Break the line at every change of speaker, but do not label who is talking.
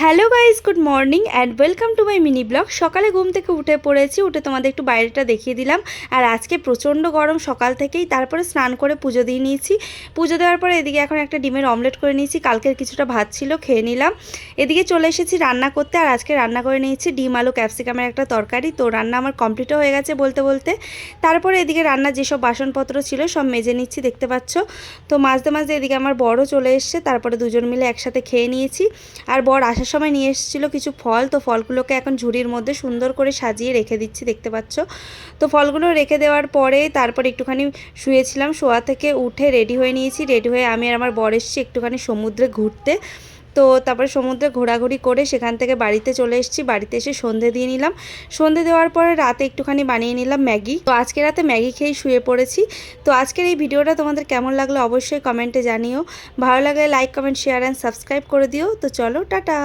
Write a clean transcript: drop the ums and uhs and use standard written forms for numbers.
Hello guys, good morning and welcome to my mini blog. সকালে ঘুম থেকে উঠে পড়েছি, উঠে তোমাদের একটু বাইরেটা দেখিয়ে দিলাম। আর আজকে প্রচণ্ড গরম সকাল থেকেই। তারপরে স্নান করে পুজো দিয়ে নিয়েছি। পুজো দেওয়ার পরে এদিকে এখন একটা ডিমের অমলেট করে নিয়েছি, কালকের কিছুটা ভাত ছিল খেয়ে নিলাম। এদিকে চলে এসেছি রান্না করতে, আর আজকে রান্না করে নিয়েছি ডিম আলু ক্যাপসিকামের একটা তরকারি। তো রান্না আমার কমপ্লিটও হয়ে গেছে বলতে বলতে। তারপরে এদিকে রান্নার যেসব বাসনপত্র ছিল সব মেজে নিচ্ছি, দেখতে পাচ্ছ। তো মাঝে মাঝে এদিকে আমার বড়ও চলে এসছে, তারপরে দুজন মিলে একসাথে খেয়ে নিয়েছি। আর বর আসার সময় নিয়ে এসেছিল কিছু ফল, তো ফলগুলোকে এখন ঝুড়ির মধ্যে সুন্দর করে সাজিয়ে রেখে দিচ্ছি, দেখতে পাচ্ছ। তো ফলগুলো রেখে দেওয়ার পরে তারপর একটুখানি শুয়েছিলাম, শোয়া থেকে উঠে রেডি হয়ে নিয়েছি। রেডি হয়ে আমি আর আমার বর এসেছি একটুখানি সমুদ্রে ঘুরতে। তো তারপরে সমুদ্রে ঘোরাঘুরি করে সেখান থেকে বাড়িতে চলে এসেছি। বাড়িতে এসে সন্ধে দিয়ে নিলাম। সন্ধে দেওয়ার পরে রাতে একটুখানি বানিয়ে নিলাম ম্যাগি। তো আজকে রাতে ম্যাগি খেয়েই শুয়ে পড়েছি। তো আজকের এই ভিডিওটা তোমাদের কেমন লাগলো অবশ্যই কমেন্টে জানিও। ভালো লাগলে like, comment, share and subscribe করে দিও। তো চলো, টাটা।